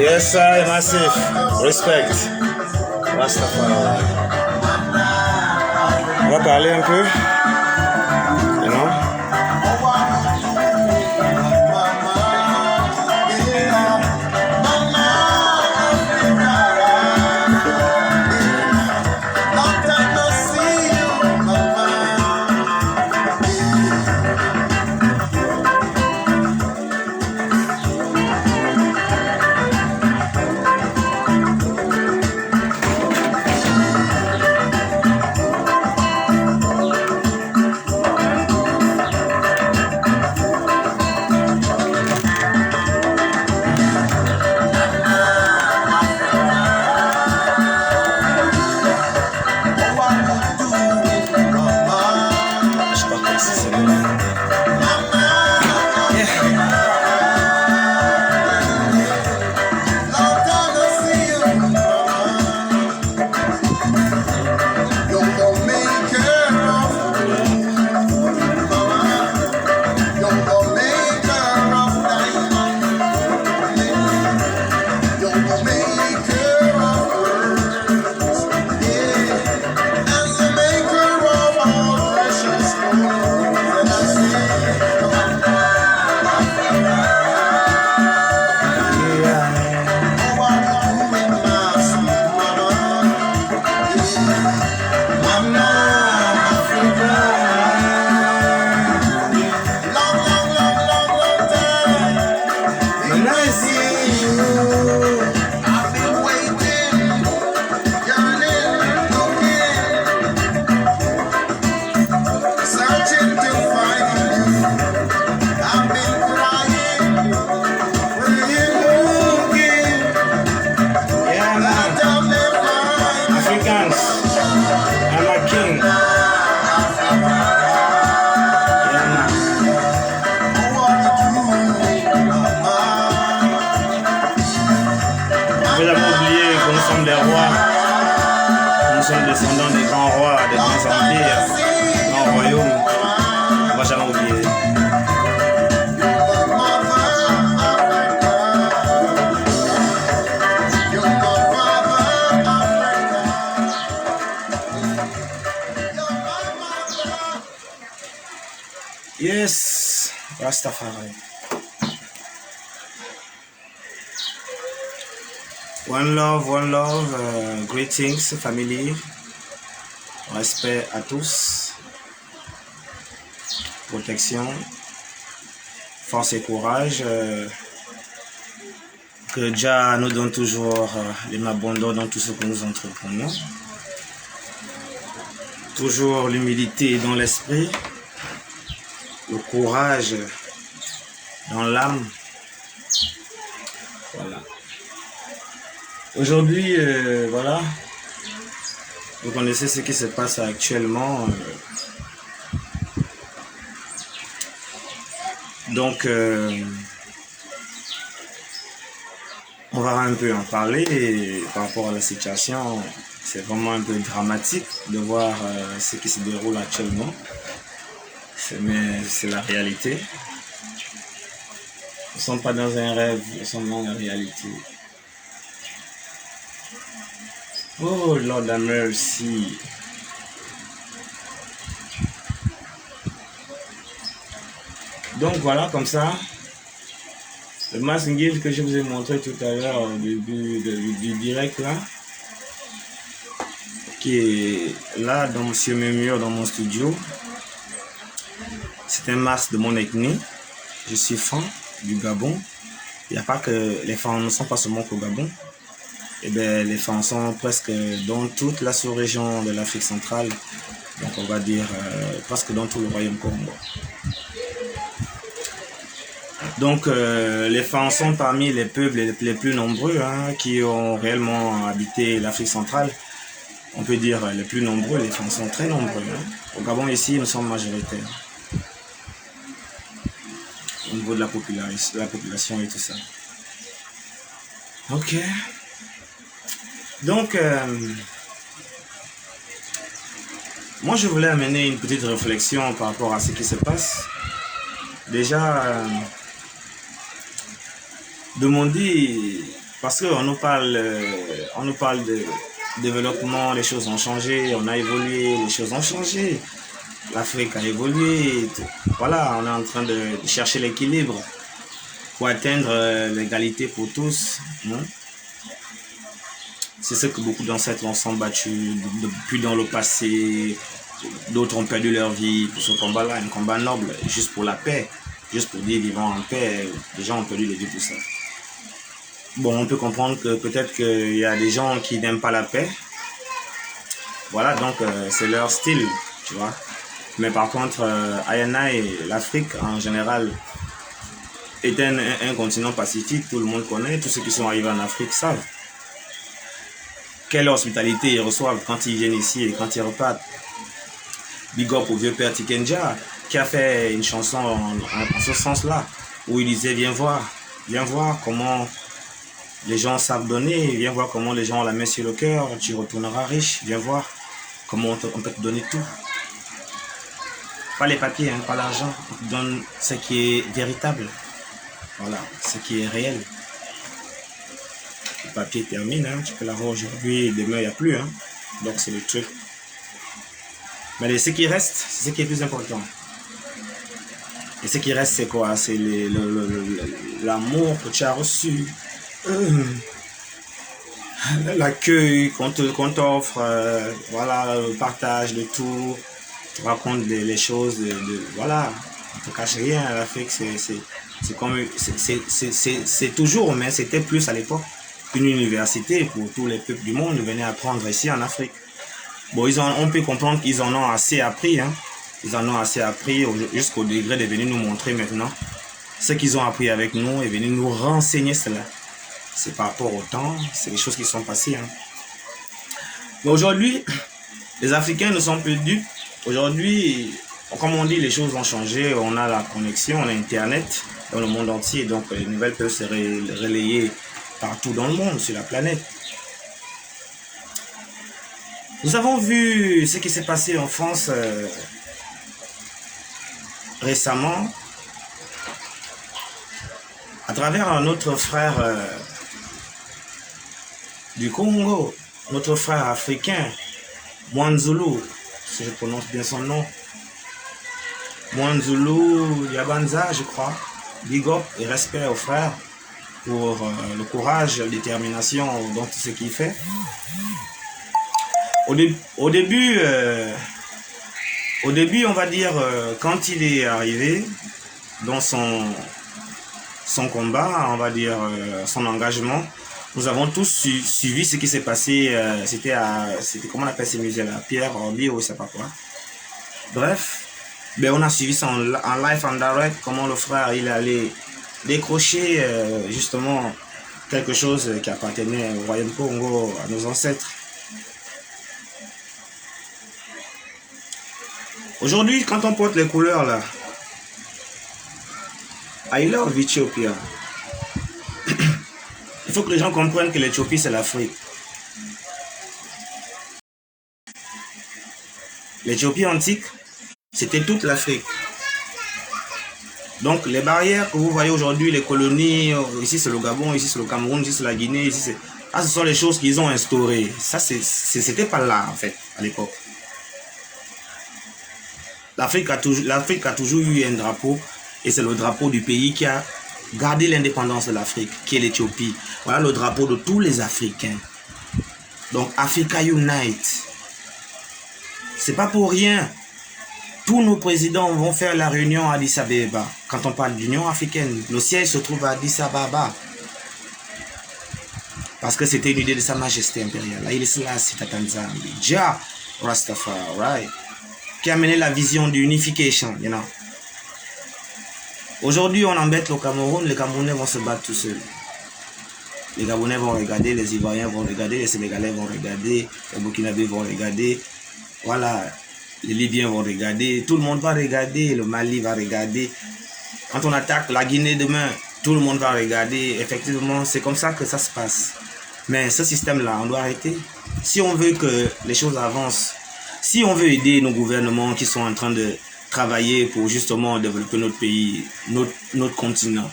Yes, I massive. Respect. Rastafari. On va parler un peu. You know? Nous sommes descendants des grands rois, des grands empires, des grands royaumes. On ne va jamais oublier. Yes, Rastafari. One love, greetings, family, respect à tous, protection, force et courage, que Jah nous donne toujours l'abondance dans tout ce que nous entreprenons, toujours l'humilité dans l'esprit, le courage dans l'âme, voilà. Aujourd'hui, voilà, vous connaissez ce qui se passe actuellement. Donc, on va un peu en parler par rapport à la situation. C'est vraiment un peu dramatique de voir ce qui se déroule actuellement. Mais c'est la réalité. Nous ne sommes pas dans un rêve, nous sommes dans la réalité. Oh Lord have mercy. Donc voilà, comme ça, le mass engage que je vous ai montré tout à l'heure au début du direct là, qui est là sur mes murs dans mon studio, c'est un masque de mon ethnie. Je suis fan du Gabon. Il n'y a pas que les fans ne sont pas seulement qu'au Gabon. Eh bien, les fans sont presque dans toute la sous-région de l'Afrique centrale, donc on va dire presque dans tout le royaume Congo. Donc les fans sont parmi les peuples les plus nombreux qui ont réellement habité l'Afrique centrale. On peut dire les plus nombreux, les fans sont très nombreux. Au Gabon ici, nous sommes majoritaires au niveau de la population et tout ça. Ok. Donc, moi je voulais amener une petite réflexion par rapport à ce qui se passe. Déjà, demander Parce on nous parle de développement, les choses ont changé, on a évolué, les choses ont changé. L'Afrique a évolué. Voilà, on est en train de chercher l'équilibre pour atteindre l'égalité pour tous. Hein. C'est ce que beaucoup d'ancêtres sont battus depuis dans le passé. D'autres ont perdu leur vie pour ce combat-là, un combat noble, juste pour la paix, juste pour dire vivons en paix. Les gens ont perdu les vies pour ça. Bon, on peut comprendre que peut-être qu'il y a des gens qui n'aiment pas la paix. Voilà, donc c'est leur style, tu vois. Mais par contre, l'Afrique en général est un continent pacifique, tout le monde connaît, tous ceux qui sont arrivés en Afrique savent quelle hospitalité ils reçoivent quand ils viennent ici et quand ils repartent. Big up au vieux père Tikenja qui a fait une chanson en ce sens-là, où il disait viens voir comment les gens savent donner, viens voir comment les gens ont la main sur le cœur, tu retourneras riche, viens voir comment on peut te donner tout. Pas les papiers, hein, pas l'argent, on te donne ce qui est véritable, voilà, ce qui est réel. Le papier termine, hein, tu peux l'avoir aujourd'hui, demain il n'y a plus, hein, donc c'est le truc. Mais ce qui reste, c'est ce qui est plus important. Et ce qui reste, c'est quoi? C'est l'amour que tu as reçu, l'accueil qu'on t'offre, voilà, le partage de tout, tu racontes les choses, voilà, on ne te cache rien. L'Afrique, c'est toujours, mais c'était plus à l'époque, une université pour tous les peuples du monde venaient apprendre ici en Afrique. Bon, on peut comprendre qu'ils en ont assez appris, hein. Ils en ont assez appris jusqu'au degré de venir nous montrer maintenant ce qu'ils ont appris avec nous et venir nous renseigner cela. C'est par rapport au temps, c'est des choses qui sont passées. Hein. Mais aujourd'hui, les Africains ne sont plus dupes. Aujourd'hui, comme on dit, les choses ont changé. On a la connexion, on a Internet dans le monde entier. Donc, les nouvelles peuvent se relayer partout dans le monde, sur la planète. Nous avons vu ce qui s'est passé en France récemment à travers notre frère du Congo, notre frère africain, Mwanzulu, si je prononce bien son nom, Mwanzulu Yabanza, je crois. Big up et respect au frère pour le courage, la détermination dans tout ce qu'il fait. Au début, on va dire, quand il est arrivé dans son combat, on va dire, son engagement, nous avons tous suivi ce qui s'est passé. C'était comment on appelle ces musées-là, Pierre, Orbi, ou je sais pas quoi. Bref, ben on a suivi ça en live, en direct, comment le frère il allait décrocher justement quelque chose qui appartenait au Royaume Congo, à nos ancêtres. Aujourd'hui, quand on porte les couleurs là, I love Ethiopia. Il faut que les gens comprennent que l'Éthiopie c'est l'Afrique. L'Éthiopie antique, c'était toute l'Afrique. Donc les barrières que vous voyez aujourd'hui, les colonies, ici c'est le Gabon, ici c'est le Cameroun, ici c'est la Guinée, ici c'est... Ah, ce sont les choses qu'ils ont instaurées. Ça, c'était pas là en fait, à l'époque. L'Afrique a toujours eu un drapeau, et c'est le drapeau du pays qui a gardé l'indépendance de l'Afrique, qui est l'Éthiopie. Voilà le drapeau de tous les Africains. Donc Africa Unite. C'est pas pour rien. Tous nos présidents vont faire la réunion à Addis Abeba. Quand on parle d'Union africaine, le siège se trouve à Addis Ababa. Parce que c'était une idée de Sa Majesté impériale. Haile Selassie Tatanzambi, Jah Rastafari, right? Qui a mené la vision d'unification, you know. Aujourd'hui, on embête le Cameroun, les Camerounais vont se battre tout seuls. Les Gabonais vont regarder, les Ivoiriens vont regarder, les Sénégalais vont regarder, les Burkinabés vont regarder, voilà, les Libyens vont regarder, tout le monde va regarder, le Mali va regarder. Quand on attaque la Guinée demain, tout le monde va regarder. Effectivement, c'est comme ça que ça se passe. Mais ce système-là, on doit arrêter. Si on veut que les choses avancent, si on veut aider nos gouvernements qui sont en train de travailler pour justement développer notre pays, notre continent,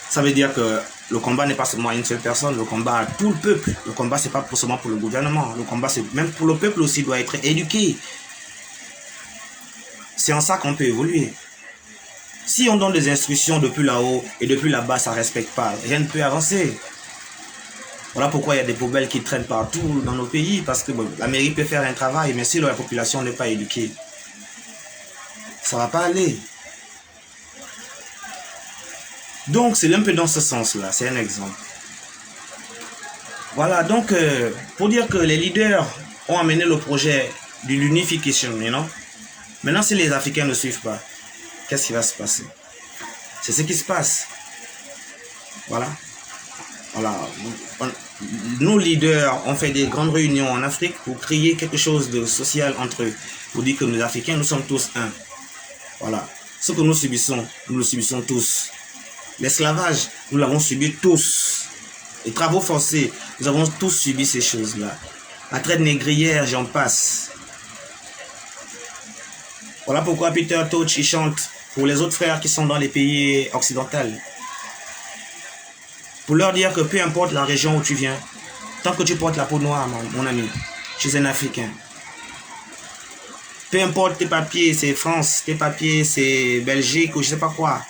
ça veut dire que le combat n'est pas seulement à une seule personne, le combat à tout le peuple. Le combat, c'est pas seulement pour le gouvernement. Le combat, c'est même pour le peuple aussi, doit être éduqué. C'est en ça qu'on peut évoluer. Si on donne des instructions depuis là-haut et depuis là-bas, ça ne respecte pas, rien ne peut avancer. Voilà pourquoi il y a des poubelles qui traînent partout dans nos pays, parce que bon, la mairie peut faire un travail, mais si la population n'est pas éduquée, ça ne va pas aller. Donc, c'est un peu dans ce sens-là, c'est un exemple. Voilà, donc, pour dire que les leaders ont amené le projet de l'unification, you know? Maintenant, si les Africains ne suivent pas, qu'est-ce qui va se passer? C'est ce qui se passe. Voilà. Voilà. Nos leaders ont fait des grandes réunions en Afrique pour créer quelque chose de social entre eux. Pour dire que nous Africains, nous sommes tous un. Voilà. Ce que nous le subissons tous. L'esclavage, nous l'avons subi tous. Les travaux forcés, nous avons tous subi ces choses-là. La traite négrière, j'en passe. Voilà pourquoi Peter Tosh, il chante pour les autres frères qui sont dans les pays occidentaux. Pour leur dire que peu importe la région où tu viens, tant que tu portes la peau noire, mon ami, tu es un Africain. Peu importe tes papiers, c'est France, tes papiers, c'est Belgique ou je sais pas quoi.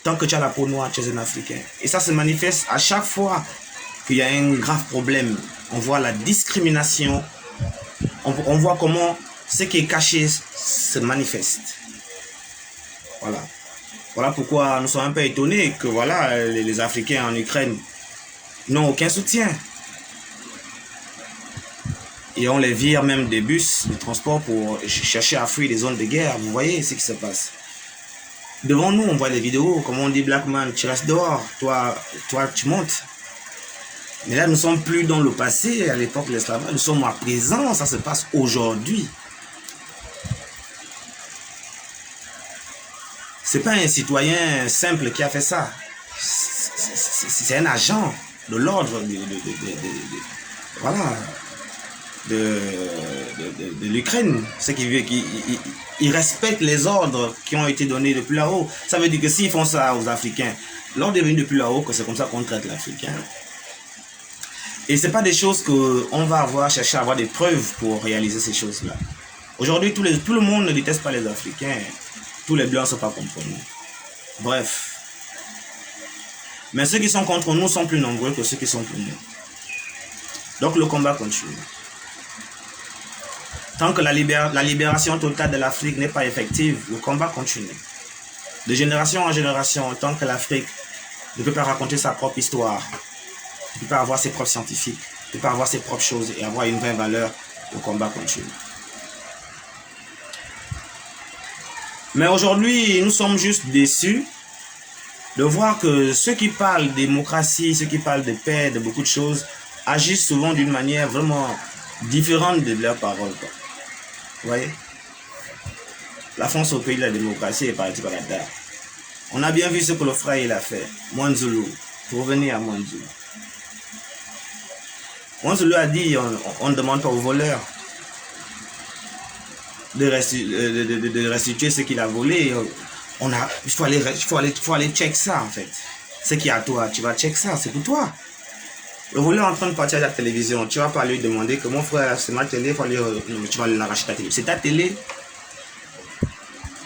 Tant que tu as la peau noire, tu es un Africain. Et ça se manifeste à chaque fois qu'il y a un grave problème. On voit la discrimination. On voit comment ce qui est caché se manifeste. Voilà. Voilà pourquoi nous sommes un peu étonnés que voilà, les Africains en Ukraine n'ont aucun soutien. Et on les vire même des bus de transport pour chercher à fuir les zones de guerre. Vous voyez ce qui se passe. Devant nous, on voit des vidéos, comme on dit, Black man, tu restes dehors, toi tu montes. Mais là, nous ne sommes plus dans le passé, à l'époque de l'esclavage, nous sommes à présent, ça se passe aujourd'hui. Ce n'est pas un citoyen simple qui a fait ça. C'est un agent de l'ordre voilà, de l'Ukraine. C'est qu'il respecte les ordres qui ont été donnés depuis là-haut. Ça veut dire que s'ils font ça aux Africains, l'ordre est venu depuis là-haut, que c'est comme ça qu'on traite l'Africain. Et ce n'est pas des choses qu'on va chercher à avoir des preuves pour réaliser ces choses-là. Aujourd'hui, tout le monde ne déteste pas les Africains. Tous les Blancs ne sont pas contre nous. Bref. Mais ceux qui sont contre nous sont plus nombreux que ceux qui sont pour nous. Donc le combat continue. Tant que la libération totale de l'Afrique n'est pas effective, le combat continue. De génération en génération, tant que l'Afrique ne peut pas raconter sa propre histoire, ne peut pas avoir ses propres scientifiques, ne peut pas avoir ses propres choses et avoir une vraie valeur, le combat continue. Mais aujourd'hui, nous sommes juste déçus de voir que ceux qui parlent de démocratie, ceux qui parlent de paix, de beaucoup de choses, agissent souvent d'une manière vraiment différente de leurs paroles. Vous voyez? La France au pays de la démocratie est partie par la terre. On a bien vu ce que le frère il a fait. Mwanzulu, pour revenir à Mwanzulu. Mwanzulu a dit, on ne demande pas aux voleurs de restituer ce qu'il a volé. Il faut aller check ça en fait. Ce qui est à toi, tu vas check ça, c'est pour toi. Le voleur est en train de partir à la télévision, tu vas pas lui demander que mon frère, c'est ma télé, tu vas aller arracher ta télé. C'est ta télé.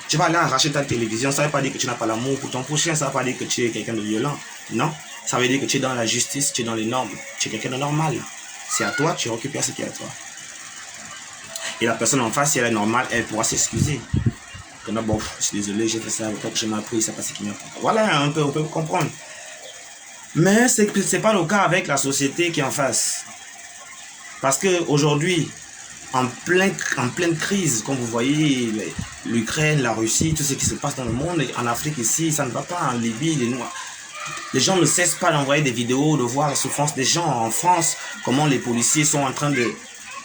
Tu vas aller arracher ta télévision, ça ne veut pas dire que tu n'as pas l'amour pour ton prochain, ça ne veut pas dire que tu es quelqu'un de violent. Non, ça veut dire que tu es dans la justice, tu es dans les normes, tu es quelqu'un de normal. C'est à toi, tu récupères ce qui est à toi. Et la personne en face, si elle est normale, elle pourra s'excuser. Que non, bon, je suis désolé, j'ai fait ça, peut-être que je m'ai appris, c'est pas ce qui m'a pris. Voilà, on peut comprendre. Mais ce n'est pas le cas avec la société qui est en face. Parce qu'aujourd'hui, en pleine crise, comme vous voyez, l'Ukraine, la Russie, tout ce qui se passe dans le monde, en Afrique ici, ça ne va pas, en Libye, les Noirs. Les gens ne cessent pas d'envoyer des vidéos, de voir la souffrance des gens en France, comment les policiers sont en train de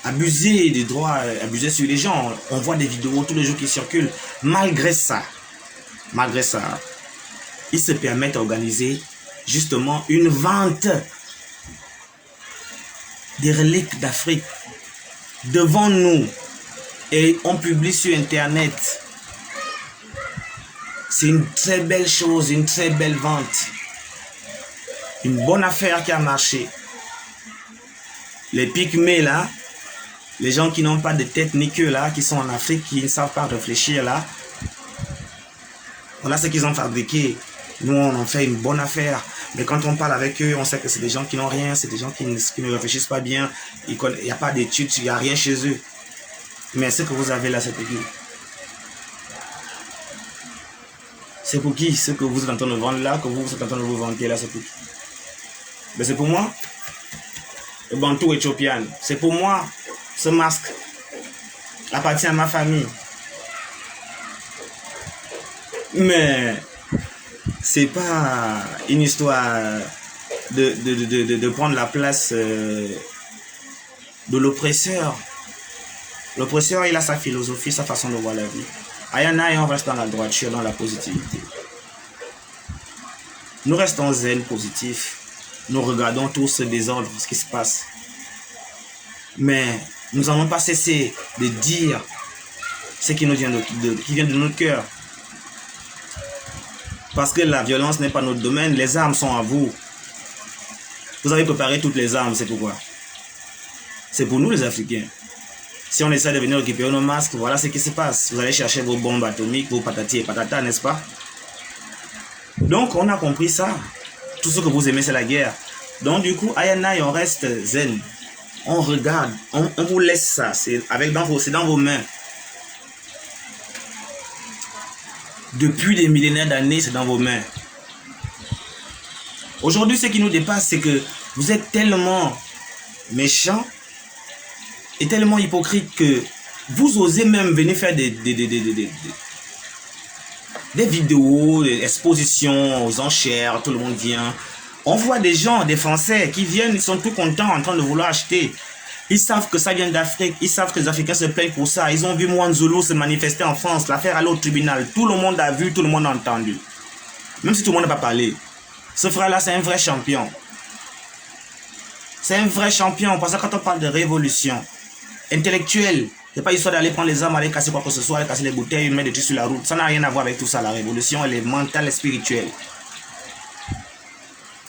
abuser des droits, abuser sur les gens. On voit des vidéos tous les jours qui circulent. Malgré ça, ils se permettent d'organiser justement une vente des reliques d'Afrique devant nous et on publie sur internet. C'est une très belle chose, une très belle vente. une bonne affaire qui a marché. Les pygmées là, les gens qui n'ont pas de tête ni queue là, qui sont en Afrique, qui ne savent pas réfléchir là, voilà ce qu'ils ont fabriqué. Nous, on en fait une bonne affaire. Mais quand on parle avec eux, on sait que c'est des gens qui n'ont rien, c'est des gens qui ne réfléchissent pas bien. Il n'y a pas d'études, il n'y a rien chez eux. Mais ce que vous avez là, c'est pour qui? C'est pour qui? Ce que vous êtes en train de vendre là, que vous êtes en train de vous vanter là, c'est pour qui? Mais c'est pour moi. Le bantou éthiopian. C'est pour moi. Ce masque appartient à ma famille. Mais c'est pas une histoire de prendre la place de l'oppresseur. L'oppresseur, il a sa philosophie, sa façon de voir la vie. Ayana et on reste dans la droiture, dans la positivité. Nous restons zen, positifs. Nous regardons tout ce désordre, ce qui se passe. Mais nous n'allons pas cesser de dire ce qui nous vient de notre cœur. Parce que la violence n'est pas notre domaine, les armes sont à vous. Vous avez préparé toutes les armes, c'est pourquoi. C'est pour nous les Africains. Si on essaie de venir récupérer nos masques, voilà ce qui se passe. Vous allez chercher vos bombes atomiques, vos patatis et patatas, n'est-ce pas? Donc on a compris ça. Tout ce que vous aimez, c'est la guerre. Donc du coup, Ayana, on reste zen. On regarde, on vous laisse ça. C'est dans vos mains. Depuis des millénaires d'années, c'est dans vos mains. Aujourd'hui, ce qui nous dépasse, c'est que vous êtes tellement méchants et tellement hypocrites que vous osez même venir faire des vidéos, des expositions aux enchères, tout le monde vient. On voit des gens, des Français qui viennent, ils sont tout contents en train de vouloir acheter. Ils savent que ça vient d'Afrique, ils savent que les Africains se plaignent pour ça. Ils ont vu Mwanzulu se manifester en France, l'affaire allait au tribunal. Tout le monde a vu, tout le monde a entendu. Même si tout le monde n'a pas parlé. Ce frère-là, c'est un vrai champion. C'est un vrai champion, parce que quand on parle de révolution intellectuelle, c'est pas histoire d'aller prendre les armes, aller casser quoi que ce soit, aller casser les bouteilles, mettre des trucs sur la route. Ça n'a rien à voir avec tout ça. La révolution, elle est mentale et spirituelle.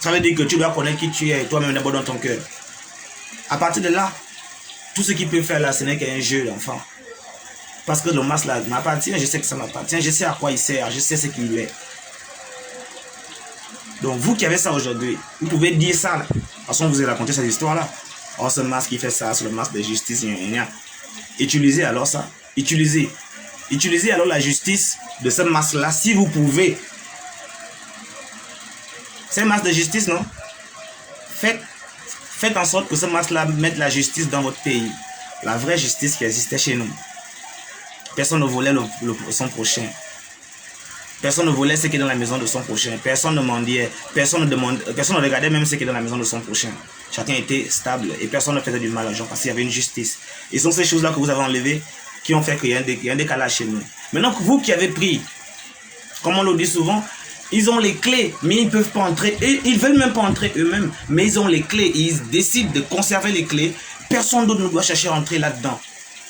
Ça veut dire que tu dois connaître qui tu es, toi-même d'abord dans ton cœur. À partir de là, tout ce qu'il peut faire là, ce n'est qu'un jeu d'enfant. Parce que le masque là m'appartient, je sais que ça m'appartient, je sais à quoi il sert, je sais ce qu'il est. Donc vous qui avez ça aujourd'hui, vous pouvez dire ça là. De toute façon, vous avez raconté cette histoire-là. Oh, ce masque qui fait ça, c'est le masque de justice. Utilisez alors ça. Utilisez alors la justice de ce masque-là si vous pouvez. C'est un masque de justice, non? Faites en sorte que ce masque-là mette la justice dans votre pays. La vraie justice qui existait chez nous. Personne ne volait son prochain. Personne ne volait ce qui est dans la maison de son prochain. Personne ne mendiait. Personne ne regardait même ce qui est dans la maison de son prochain. Chacun était stable et personne ne faisait du mal aux gens parce qu'il y avait une justice. Et ce sont ces choses-là que vous avez enlevées qui ont fait qu'il y a un décalage chez nous. Maintenant, vous qui avez pris, comme on le dit souvent, ils ont les clés, mais ils ne peuvent pas entrer. Et ils ne veulent même pas entrer eux-mêmes, mais ils ont les clés. Et ils décident de conserver les clés. Personne d'autre ne doit chercher à entrer là-dedans.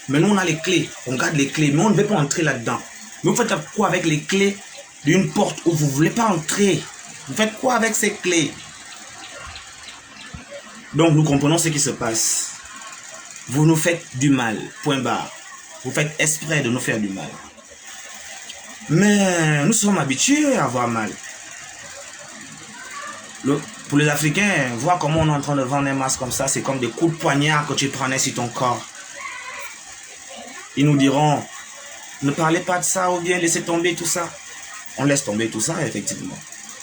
Mais nous, on a les clés. On garde les clés, mais on ne veut pas entrer là-dedans. Mais vous faites quoi avec les clés d'une porte où vous ne voulez pas entrer? Vous faites quoi avec ces clés? Donc, nous comprenons ce qui se passe. Vous nous faites du mal, point barre. Vous faites exprès de nous faire du mal. Mais nous sommes habitués à avoir mal. Pour les Africains, voir comment on est en train de vendre un masque comme ça, c'est comme des coups de poignard que tu prenais sur ton corps. Ils nous diront, ne parlez pas de ça ou bien laissez tomber tout ça. On laisse tomber tout ça, effectivement.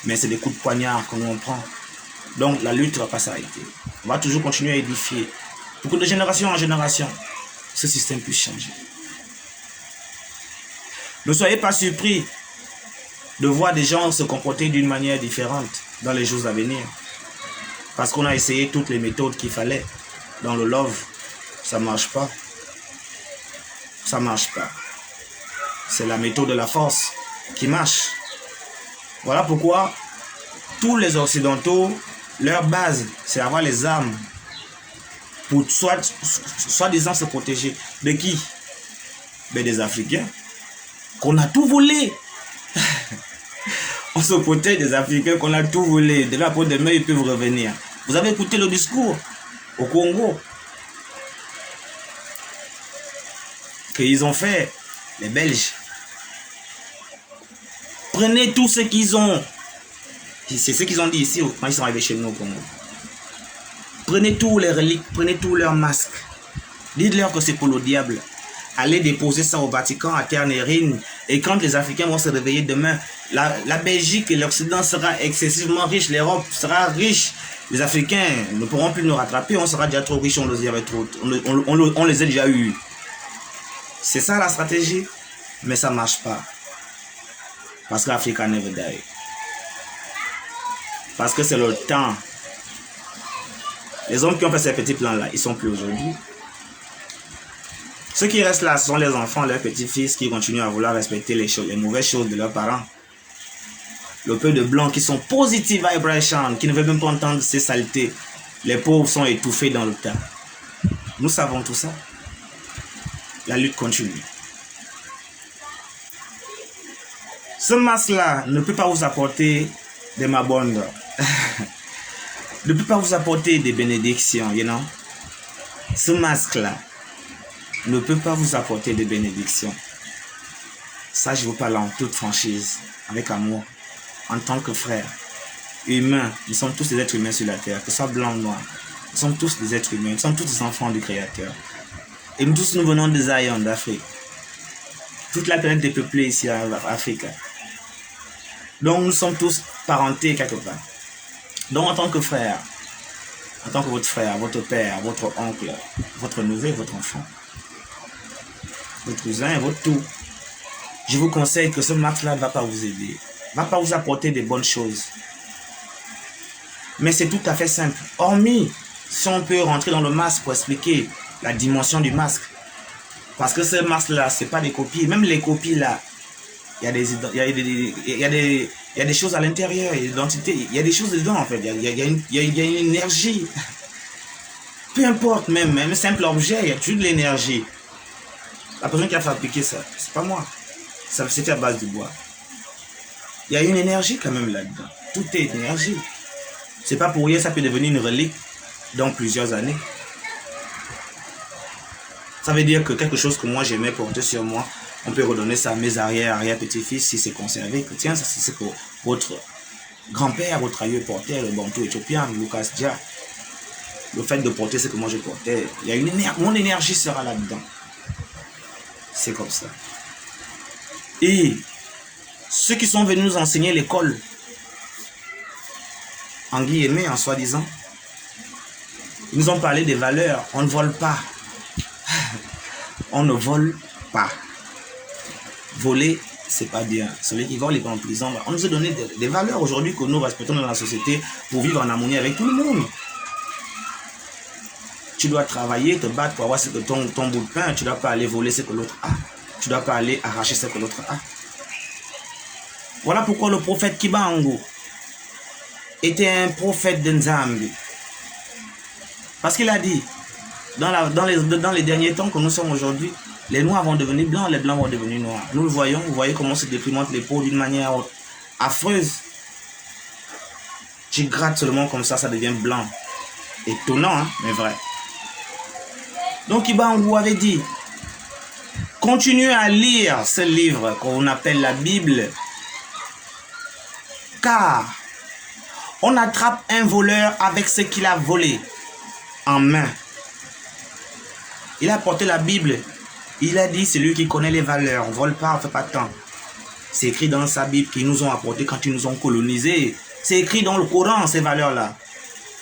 Mais c'est des coups de poignard que nous on prend. Donc la lutte ne va pas s'arrêter. On va toujours continuer à édifier. Pour que de génération en génération, ce système puisse changer. Ne soyez pas surpris de voir des gens se comporter d'une manière différente dans les jours à venir. Parce qu'on a essayé toutes les méthodes qu'il fallait. Dans le love, ça ne marche pas. Ça ne marche pas. C'est la méthode de la force qui marche. Voilà pourquoi tous les Occidentaux, leur base, c'est avoir les armes pour soi-disant se protéger. De qui? Ben des Africains. Qu'on a tout volé. On se protège des Africains qu'on a tout volé. De là pour demain, ils peuvent revenir. Vous avez écouté le discours au Congo qu'ils ont fait, les Belges. Prenez tout ce qu'ils ont. C'est ce qu'ils ont dit ici quand ils sont arrivés chez nous au Congo. Prenez tous les reliques, prenez tous leurs masques. Dites-leur que c'est pour le diable. Allez déposer ça au Vatican, à Ternérine. Et quand les Africains vont se réveiller demain, la Belgique et l'Occident sera excessivement riche. L'Europe sera riche. Les Africains ne pourront plus nous rattraper. On sera déjà trop riches, on les a déjà eus. C'est ça la stratégie. Mais ça ne marche pas. Parce qu'Africa never die. Parce que c'est le temps. Les hommes qui ont fait ces petits plans-là, ils ne sont plus aujourd'hui. Ceux qui restent là, ce sont les enfants, leurs petits-fils qui continuent à vouloir respecter les mauvaises choses de leurs parents. Le peu de blancs qui sont positive vibration, qui ne veulent même pas entendre ces saletés. Les pauvres sont étouffés dans le tas. Nous savons tout ça. La lutte continue. Ce masque-là ne peut pas vous apporter des mabondes. Ne peut pas vous apporter des bénédictions, you know. Ce masque-là ne peut pas vous apporter des bénédictions. Ça, je vous parle en toute franchise, avec amour, en tant que frère. Humains, nous sommes tous des êtres humains sur la terre, que ce soit blanc ou noir. Nous sommes tous des êtres humains, nous sommes tous des enfants du Créateur. Et nous tous, nous venons des Zion d'Afrique. Toute la planète est peuplée ici en Afrique. Donc, nous sommes tous parentés quelque part. Donc, en tant que frère, en tant que votre frère, votre père, votre oncle, votre neveu, votre enfant, votre cousin, votre tout, je vous conseille que ce masque-là ne va pas vous aider, ne va pas vous apporter des bonnes choses. Mais c'est tout à fait simple. Hormis, si on peut rentrer dans le masque pour expliquer la dimension du masque. Parce que ce masque-là, ce n'est pas des copies. Même les copies là, il y a des choses à l'intérieur, il y a des choses dedans en fait, il y a une énergie. Peu importe, même un simple objet, il y a toujours de l'énergie. La personne qui a fabriqué ça, c'est pas moi. Ça c'est fait à base de bois. Il y a une énergie quand même là-dedans. Tout est énergie. C'est pas pour rien, ça peut devenir une relique dans plusieurs années. Ça veut dire que quelque chose que moi j'aimais porter sur moi, on peut redonner ça à mes arrière-petits-fils si c'est conservé. Que tiens, ça c'est que votre grand-père, votre aïeux portait, le bantou éthiopien, Lucas Dia. Le fait de porter ce que moi je portais, il y a une énergie, mon énergie sera là-dedans. C'est comme ça. Et ceux qui sont venus nous enseigner l'école, en guillemets, en soi-disant, ils nous ont parlé des valeurs. On ne vole pas. On ne vole pas. Voler, c'est pas bien. Celui qui vole, il va en prison. On nous a donné des valeurs aujourd'hui que nous respectons dans la société pour vivre en harmonie avec tout le monde. Tu dois travailler, te battre pour avoir ce que ton bout de pain. Tu ne dois pas aller voler ce que l'autre a. Tu ne dois pas aller arracher ce que l'autre a. Voilà pourquoi le prophète Kibangu était un prophète de Nzambi. Parce qu'il a dit, dans les derniers temps que nous sommes aujourd'hui, les noirs vont devenir blancs, les blancs vont devenir noirs. Nous le voyons, vous voyez comment se déprimente les peaux d'une manière affreuse. Tu grattes seulement comme ça devient blanc. Étonnant, hein, mais vrai. Donc Kibangu avait dit, continuez à lire ce livre qu'on appelle la Bible, car on attrape un voleur avec ce qu'il a volé en main. Il a porté la Bible. Il a dit, c'est lui qui connaît les valeurs. On ne vole pas, on ne fait pas de temps. C'est écrit dans sa Bible qu'ils nous ont apporté quand ils nous ont colonisés. C'est écrit dans le Coran, ces valeurs-là.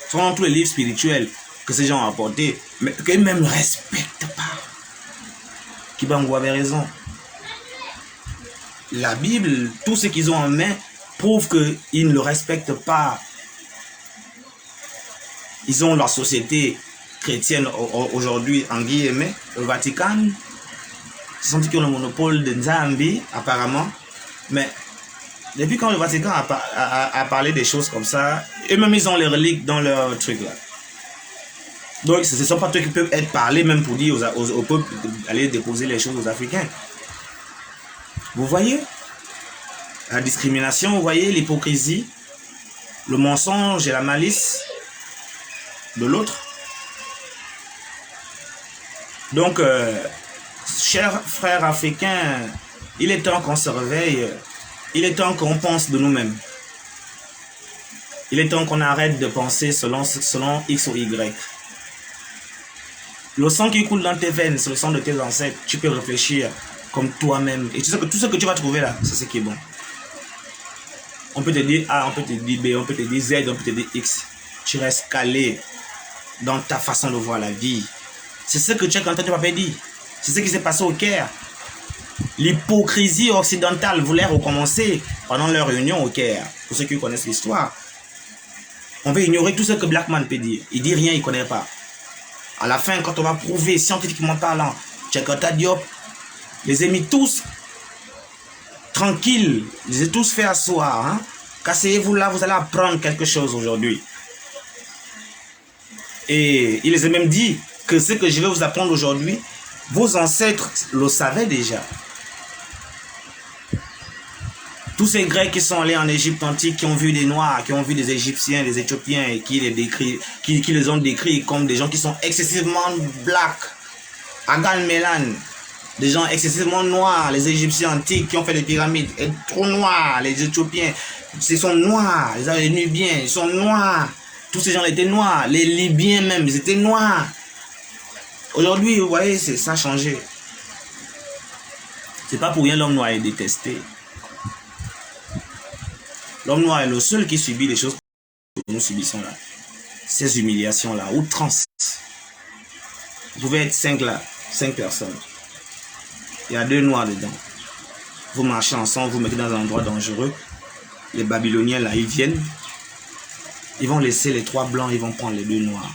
Ce sont dans tous les livres spirituels que ces gens ont apportés, mais qu'eux-mêmes ne respectent pas. Kibangu avait raison. La Bible, tout ce qu'ils ont en main, prouve qu'ils ne le respectent pas. Ils ont leur société chrétienne aujourd'hui, en guillemets, le Vatican. Ce sont ceux qui ont le monopole de Nzambi, apparemment. Mais depuis quand le Vatican a parlé des choses comme ça, eux-mêmes ils ont les reliques dans leur truc là. Donc ce ne sont pas eux qui peuvent être parlés même pour dire au peuple d'aller déposer les choses aux Africains. Vous voyez? la discrimination, vous voyez, l'hypocrisie, le mensonge et la malice de l'autre. Donc, chers frères africains, il est temps qu'on se réveille, il est temps qu'on pense de nous-mêmes. Il est temps qu'on arrête de penser selon X ou Y. Le sang qui coule dans tes veines, c'est le sang de tes ancêtres. Tu peux réfléchir comme toi-même. Et tu sais que tout ce que tu vas trouver là, c'est ce qui est bon. On peut te dire A, on peut te dire B, on peut te dire Z, on peut te dire X. Tu restes calé dans ta façon de voir la vie. C'est ce que tu as entendu papa dire. C'est ce qui s'est passé au Caire. L'hypocrisie occidentale voulait recommencer pendant leur réunion au Caire. Pour ceux qui connaissent l'histoire. On veut ignorer tout ce que Blackman peut dire. Il dit rien, il ne connaît pas. À la fin, quand on va prouver scientifiquement parlant, Tchekota Diop les a mis tous tranquilles, les a tous fait asseoir. Hein? Cassez-vous là, vous allez apprendre quelque chose aujourd'hui. Et il les a même dit que ce que je vais vous apprendre aujourd'hui, vos ancêtres le savaient déjà. Tous ces Grecs qui sont allés en Égypte antique, qui ont vu des Noirs, qui ont vu des Égyptiens, des Éthiopiens, et qui les ont décrits comme des gens qui sont excessivement black, Agan Melan, des gens excessivement noirs, les Égyptiens antiques qui ont fait les pyramides, et trop noirs, les Éthiopiens, ils sont noirs, les Nubiens, ils sont noirs, tous ces gens étaient noirs, les Libyens même, ils étaient noirs. Aujourd'hui, vous voyez, ça a changé. C'est pas pour rien l'homme noir est détesté. L'homme noir est le seul qui subit les choses que nous subissons là. Ces humiliations-là, outrance. Vous pouvez être 5 là, 5 personnes. Il y a 2 noirs dedans. Vous marchez ensemble, vous mettez dans un endroit dangereux. Les Babyloniens là, ils viennent. Ils vont laisser les 3 blancs, ils vont prendre les 2 noirs.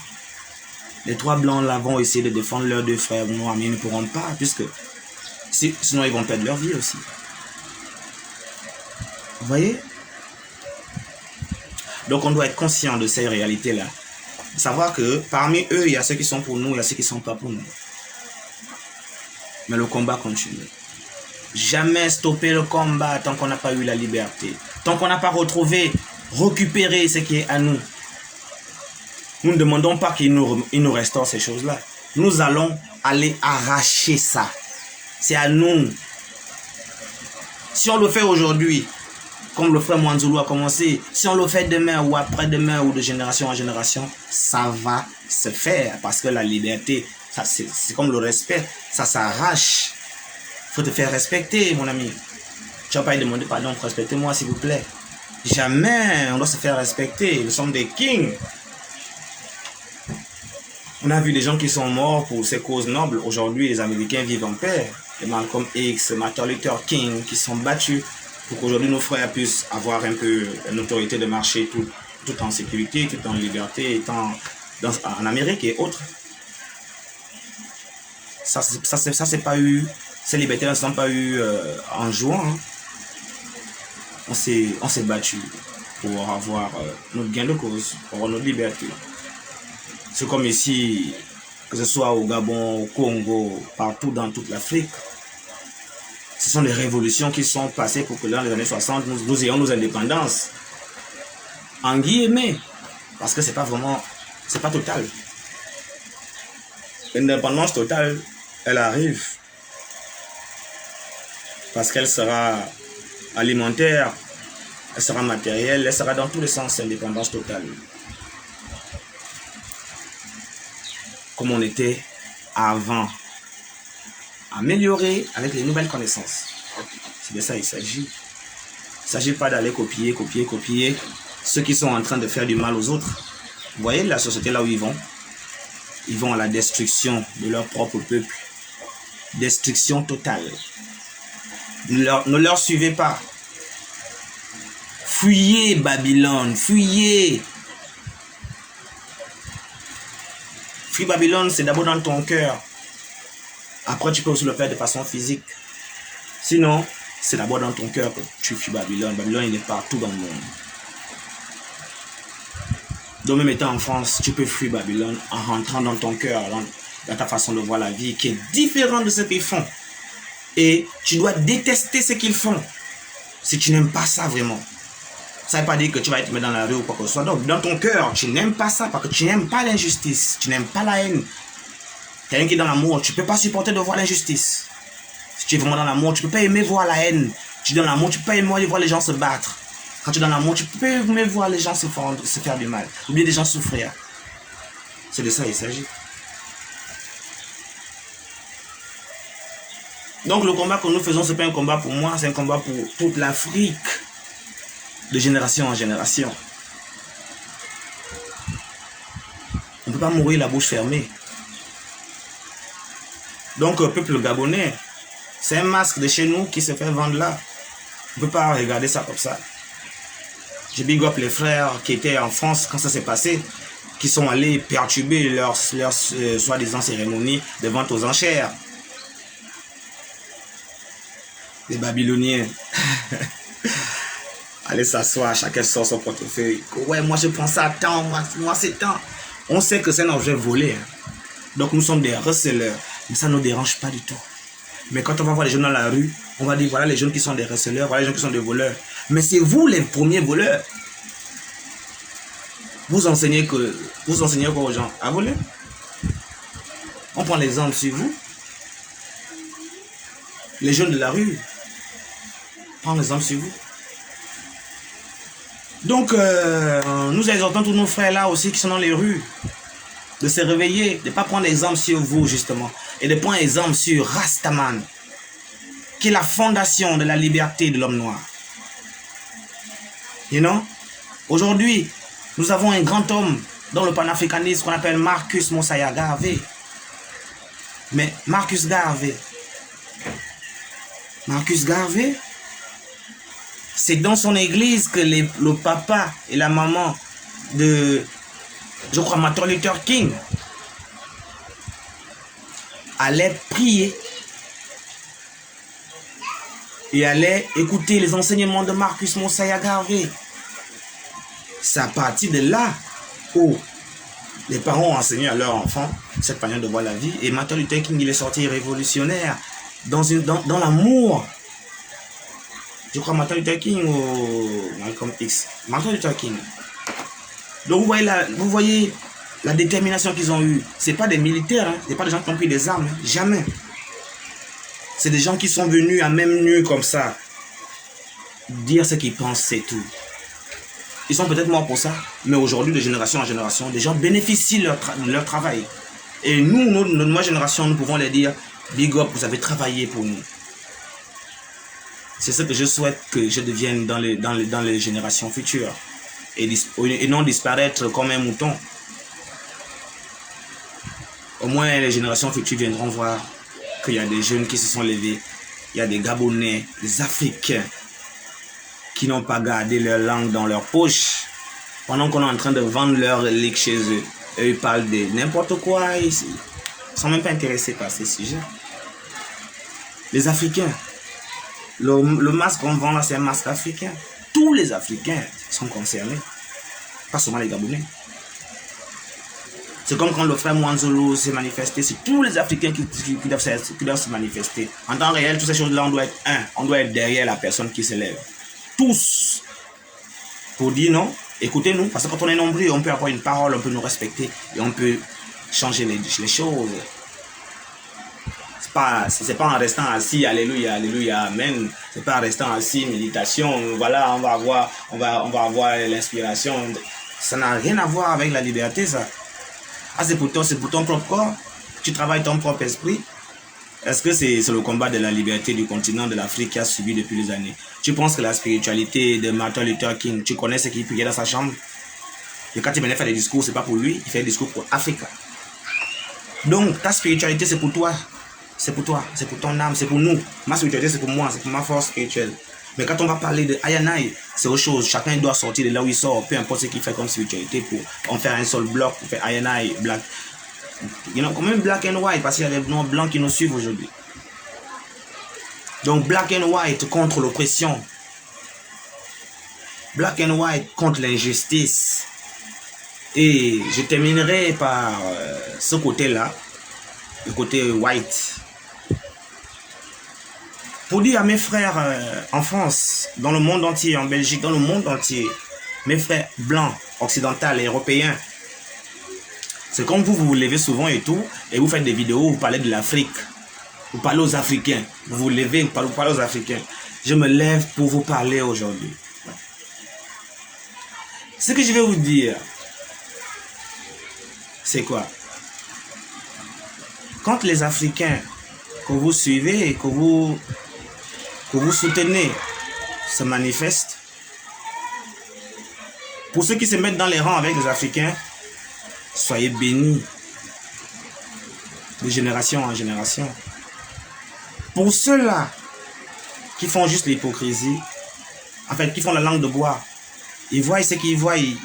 Les 3 blancs là vont essayer de défendre leurs 2 frères noirs, mais ils ne pourront pas, puisque sinon ils vont perdre leur vie aussi. Vous voyez? Donc on doit être conscient de ces réalités-là. Savoir que parmi eux, il y a ceux qui sont pour nous, il y a ceux qui ne sont pas pour nous. Mais le combat continue. Jamais stopper le combat tant qu'on n'a pas eu la liberté. Tant qu'on n'a pas récupéré ce qui est à nous. Nous ne demandons pas qu'il nous restaure ces choses-là. Nous allons aller arracher ça. C'est à nous. Si on le fait aujourd'hui, comme le frère Mwanzulu a commencé, si on le fait demain ou après-demain ou de génération en génération, ça va se faire. Parce que la liberté, c'est comme le respect, ça s'arrache. Il faut te faire respecter, mon ami. Tu vas pas lui demander pardon, respectez-moi s'il vous plaît. Jamais on doit se faire respecter. Nous sommes des kings. On a vu des gens qui sont morts pour ces causes nobles. Aujourd'hui, les Américains vivent en paix. Les Malcolm X, Martin Luther King qui sont battus pour qu'aujourd'hui nos frères puissent avoir un peu une autorité de marché tout en sécurité, tout en liberté, en Amérique et autres. Ça c'est pas eu, ces libertés ne sont pas eu en jouant. Hein. On s'est battu pour avoir notre gain de cause, pour avoir notre liberté. C'est comme ici, que ce soit au Gabon, au Congo, partout dans toute l'Afrique. Ce sont des révolutions qui sont passées pour que dans les années 60, nous ayons nos indépendances. En guillemets, parce que c'est pas total. L'indépendance totale, elle arrive. Parce qu'elle sera alimentaire, elle sera matérielle, elle sera dans tous les sens, indépendance totale. Comme on était avant. Améliorer avec les nouvelles connaissances. C'est de ça il s'agit. Il ne s'agit pas d'aller copier ceux qui sont en train de faire du mal aux autres. Vous voyez la société là où ils vont à la destruction de leur propre peuple. Destruction totale. Ne leur suivez pas. Fuyez Babylone, fuyez. Fuis Babylone, c'est d'abord dans ton cœur. Après, tu peux aussi le faire de façon physique. Sinon, c'est d'abord dans ton cœur que tu fuis Babylone. Babylone, il est partout dans le monde. Donc, même étant en France, tu peux fuir Babylone en rentrant dans ton cœur, dans ta façon de voir la vie, qui est différente de ce qu'ils font. Et tu dois détester ce qu'ils font. Si tu n'aimes pas ça vraiment, ça ne veut pas dire que tu vas être mis dans la rue ou quoi que ce soit. Donc, dans ton cœur, tu n'aimes pas ça parce que tu n'aimes pas l'injustice. Tu n'aimes pas la haine. Quelqu'un qui est dans l'amour, tu ne peux pas supporter de voir l'injustice. Si tu es vraiment dans l'amour, tu ne peux pas aimer voir la haine. Tu es dans l'amour, tu ne peux pas aimer voir les gens se battre. Quand tu es dans l'amour, tu peux aimer voir les gens se faire du mal. Ou bien les gens souffrir. C'est de ça qu'il s'agit. Donc le combat que nous faisons, ce n'est pas un combat pour moi, c'est un combat pour toute l'Afrique. De génération en génération. On ne peut pas mourir la bouche fermée. Donc, peuple gabonais, c'est un masque de chez nous qui se fait vendre là. On ne peut pas regarder ça comme ça. Je big up les frères qui étaient en France quand ça s'est passé, qui sont allés perturber leur soi-disant cérémonie de vente aux enchères. Les Babyloniens. Allez s'asseoir, chacun sort son portefeuille. Ouais, moi je prends ça à temps, moi c'est temps. On sait que c'est un objet volé. Hein. Donc nous sommes des receleurs. Mais ça ne nous dérange pas du tout. Mais quand on va voir les jeunes dans la rue, on va dire voilà les jeunes qui sont des receleurs, voilà les jeunes qui sont des voleurs. Mais c'est vous les premiers voleurs. Vous enseignez quoi aux gens? À voler? On prend l'exemple sur vous. Les jeunes de la rue, prends l'exemple sur vous. Donc, nous exhortons tous nos frères là aussi qui sont dans les rues de se réveiller, de ne pas prendre exemple sur vous justement, et de prendre exemple sur Rastaman, qui est la fondation de la liberté de l'homme noir. You know? Aujourd'hui, nous avons un grand homme dans le panafricanisme qu'on appelle Marcus Mosiah Garvey. Mais Marcus Garvey, c'est dans son église que le papa et la maman de, je crois, Martin Luther King allaient prier et allaient écouter les enseignements de Marcus Mosiah Garvey. C'est à partir de là où les parents ont enseigné à leurs enfants cette manière de voir la vie. Et Martin Luther King, il est sorti révolutionnaire dans l'amour. Je crois Martin Luther King ou Malcolm X. Martin Luther King. Donc vous voyez la détermination qu'ils ont eue. Ce n'est pas des militaires, hein. Ce n'est pas des gens qui ont pris des armes. Hein. Jamais. C'est des gens qui sont venus à même nu comme ça. Dire ce qu'ils pensent, c'est tout. Ils sont peut-être morts pour ça. Mais aujourd'hui, de génération en génération, des gens bénéficient de leur travail. Et nous, notre génération, nous pouvons les dire, big up, vous avez travaillé pour nous. C'est ce que je souhaite que je devienne dans les générations futures. Et non disparaître comme un mouton. Au moins, les générations futures viendront voir qu'il y a des jeunes qui se sont levés. Il y a des Gabonais, des Africains qui n'ont pas gardé leur langue dans leur poche. Pendant qu'on est en train de vendre leur relique chez eux. Eux, ils parlent de n'importe quoi ici. Ils ne sont même pas intéressés par ces sujets. Les Africains. Le masque qu'on vend là, c'est un masque africain. Tous les Africains sont concernés. Pas seulement les Gabonais. C'est comme quand le frère Mwanzolo s'est manifesté. C'est tous les Africains qui doivent se manifester. En temps réel, toutes ces choses-là, on doit être un. On doit être derrière la personne qui se lève. Tous. Pour dire non, écoutez-nous. Parce que quand on est nombreux, on peut avoir une parole, on peut nous respecter. Et on peut changer les choses. C'est pas en restant assis, alléluia, alléluia, amen. C'est pas en restant assis, méditation, voilà, on va avoir l'inspiration. Ça n'a rien à voir avec la liberté, ça. Ah, c'est pour ton propre corps. Tu travailles ton propre esprit. Est-ce que c'est le combat de la liberté du continent de l'Afrique qui a subi depuis les années? Tu penses que la spiritualité de Martin Luther King, tu connais ce qu'il priait dans sa chambre? Et quand il venait faire des discours, c'est pas pour lui, il fait des discours pour l'Afrique. Donc, ta spiritualité, c'est pour toi. C'est pour toi, c'est pour ton âme, c'est pour nous. Ma spiritualité, c'est pour moi, c'est pour ma force spirituelle. Mais quand on va parler de Ayanai, c'est autre chose. Chacun doit sortir de là où il sort, peu importe ce qu'il fait comme spiritualité, pour en faire un seul bloc, pour faire Ayanai, black. You know, comme même black and white, parce qu'il y a des noms blancs qui nous suivent aujourd'hui. Donc, black and white contre l'oppression. Black and white contre l'injustice. Et je terminerai par ce côté-là, le côté white. Pour dire à mes frères en France, dans le monde entier, en Belgique, dans le monde entier, mes frères blancs, occidentaux et européens, c'est comme vous vous levez souvent et tout, et vous faites des vidéos, vous parlez de l'Afrique, vous parlez aux Africains, vous vous levez, vous parlez aux Africains. Je me lève pour vous parler aujourd'hui. Ce que je vais vous dire, c'est quoi? Quand les Africains que vous suivez et que vous soutenez se manifestent, pour ceux qui se mettent dans les rangs avec les Africains, soyez bénis de génération en génération. Pour ceux-là qui font juste l'hypocrisie, en fait, qui font la langue de bois, ils voient ce qu'ils voient, ils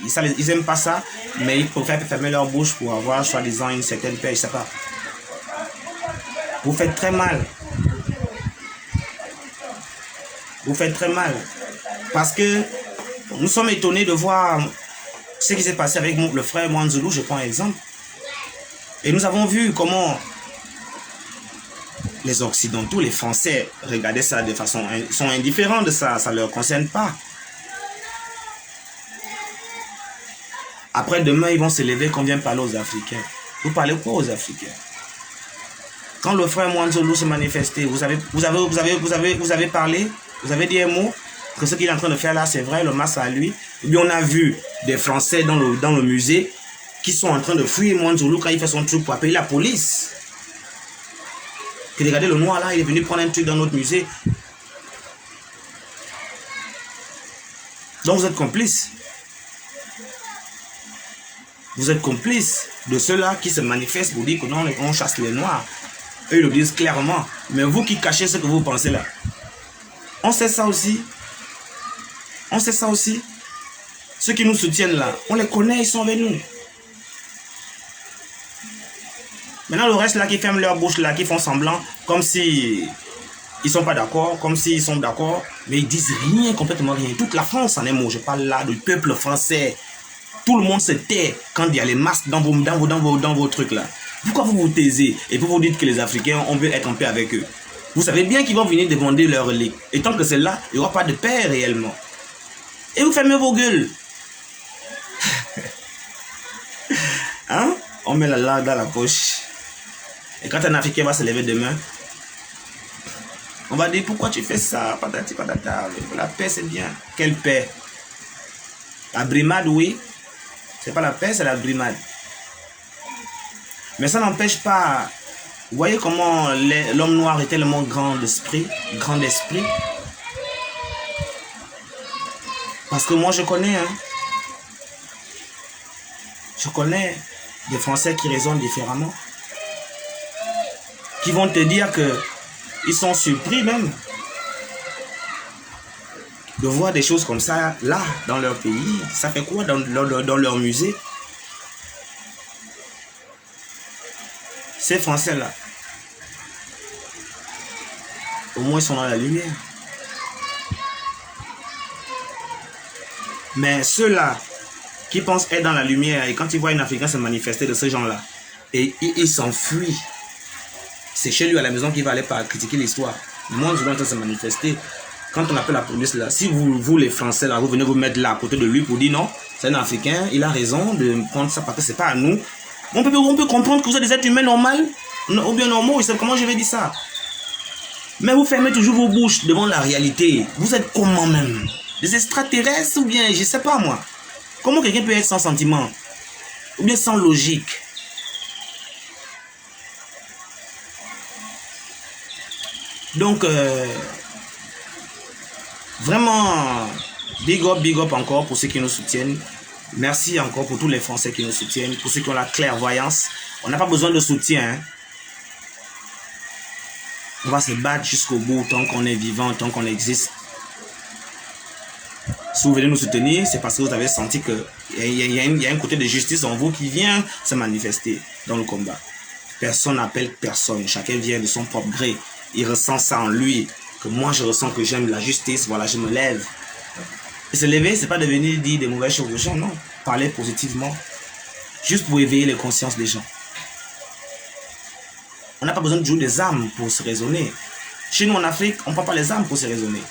n'aiment pas ça, mais ils préfèrent fermer leur bouche pour avoir, soi-disant, une certaine paix, je ne sais pas. Vous faites très mal. Vous faites très mal. Parce que nous sommes étonnés de voir ce qui s'est passé avec le frère Mwanzulu, je prends un exemple. Et nous avons vu comment les Occidentaux, les Français, regardaient ça de façon... sont indifférents de ça, ça ne leur concerne pas. Après, demain, ils vont se lever qu'on vient parler aux Africains. Vous parlez quoi aux Africains? Quand le frère Mwanzulu se manifestait, vous avez parlé, vous avez dit un mot, que ce qu'il est en train de faire là, c'est vrai, le masque à lui. Et bien, on a vu des Français dans le musée qui sont en train de fuir Mwanzulu quand il fait son truc pour appeler la police. Que regardez, le noir là, il est venu prendre un truc dans notre musée. Donc vous êtes complices. Vous êtes complices de ceux-là qui se manifestent pour dire que non, on chasse les noirs. Eux, ils le disent clairement. Mais vous qui cachez ce que vous pensez là, on sait ça aussi. On sait ça aussi. Ceux qui nous soutiennent là, on les connaît, ils sont avec nous. Maintenant, le reste là qui ferment leur bouche là, qui font semblant, comme si ils sont pas d'accord, comme s'ils sont d'accord, mais ils disent rien, complètement rien. Toute la France en est mot. Je parle là du peuple français. Tout le monde se tait quand il y a les masques dans vos trucs là. Pourquoi vous vous taisez et vous dites que les Africains, on veut être en paix avec eux? Vous savez bien qu'ils vont venir demander leur relique. Et tant que c'est là, il n'y aura pas de paix réellement. Et vous fermez vos gueules. Hein? On met la langue dans la poche. Et quand un Africain va se lever demain, on va dire pourquoi tu fais ça? Patati patata. La paix c'est bien. Quelle paix? La brimade, oui. C'est pas la paix, c'est la brimade. Mais ça n'empêche pas. Vous voyez comment l'homme noir est tellement grand d'esprit, Parce que moi je connais, hein. Je connais des Français qui raisonnent différemment. Qui vont te dire que ils sont surpris même de voir des choses comme ça là dans leur pays. Ça fait quoi dans leur musée? Ces Français là, au moins ils sont dans la lumière. Mais ceux-là qui pensent être dans la lumière et quand ils voient un Africain se manifester de ce genre-là, et ils s'enfuient. C'est chez lui à la maison qu'il va aller pas critiquer l'histoire. Moi, je dois se manifester. Quand on appelle la police là, si vous les Français là, vous venez vous mettre là à côté de lui pour dire non, c'est un Africain, il a raison de prendre ça parce que c'est pas à nous. On peut comprendre que vous êtes des êtres humains normaux, ou bien normaux, comment je vais dire ça? Mais vous fermez toujours vos bouches devant la réalité. Vous êtes comment même? Des extraterrestres ou bien, je sais pas moi. Comment quelqu'un peut être sans sentiment? Ou bien sans logique? Donc, vraiment, big up encore pour ceux qui nous soutiennent. Merci encore pour tous les Français qui nous soutiennent, pour ceux qui ont la clairvoyance. On n'a pas besoin de soutien. Hein. On va se battre jusqu'au bout tant qu'on est vivant, tant qu'on existe. Si vous venez nous soutenir, c'est parce que vous avez senti qu'il y a un côté de justice en vous qui vient se manifester dans le combat. Personne n'appelle personne. Chacun vient de son propre gré. Il ressent ça en lui. Que moi, je ressens que j'aime la justice. Voilà, je me lève. Et se lever, c'est pas de venir dire des mauvaises choses aux gens. Non. Parler positivement. Juste pour éveiller les consciences des gens. On n'a pas besoin de jouer des armes pour se raisonner. Chez nous en Afrique, on ne prend pas les armes pour se raisonner.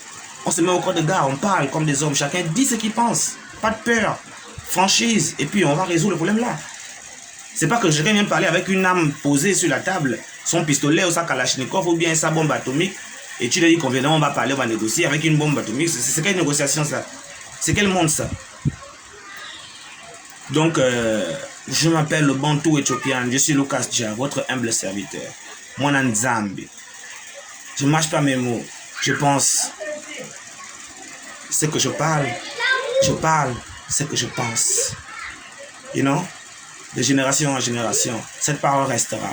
On se met au corps de garde, on parle comme des hommes. Chacun dit ce qu'il pense. Pas de peur. Franchise. Et puis on va résoudre le problème là. C'est pas que je viens parler avec une arme posée sur la table, son pistolet ou sa kalachnikov ou bien sa bombe atomique. Et tu lui dis qu'on on va parler, on va négocier avec une bombe atomique. C'est quelle négociation ça? C'est quel monde ça? Donc, je m'appelle le Bantou éthiopien. Je suis Lucas Dja, votre humble serviteur. Mon Nzambi. Je ne mâche pas mes mots. Je pense ce que je parle. Je parle ce que je pense. You know? De génération en génération, cette parole restera.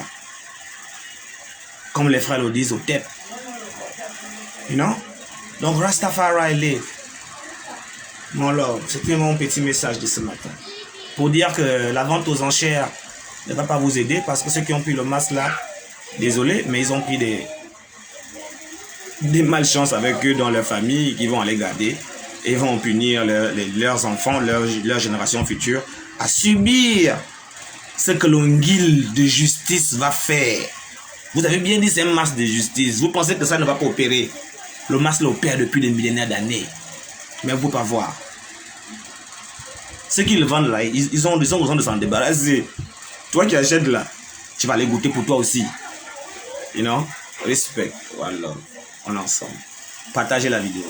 Comme les frères le disent au TEP. You know? Donc, Rastafari live. Mon love, c'était mon petit message de ce matin. Pour dire que la vente aux enchères ne va pas vous aider parce que ceux qui ont pris le masque là, désolé, mais ils ont pris des malchances avec eux dans leur famille qui vont aller garder et vont punir leurs enfants, leur génération future à subir ce que l'onguile de justice va faire. Vous avez bien dit c'est un masque de justice. Vous pensez que ça ne va pas opérer. Le masque l'opère depuis des millénaires d'années. Mais vous ne pouvez pas voir. Ceux qui le vendent là, ils ont besoin de s'en débarrasser. Toi qui achètes là, tu vas les goûter pour toi aussi. You know? Respect. Voilà. On est ensemble. Partagez la vidéo.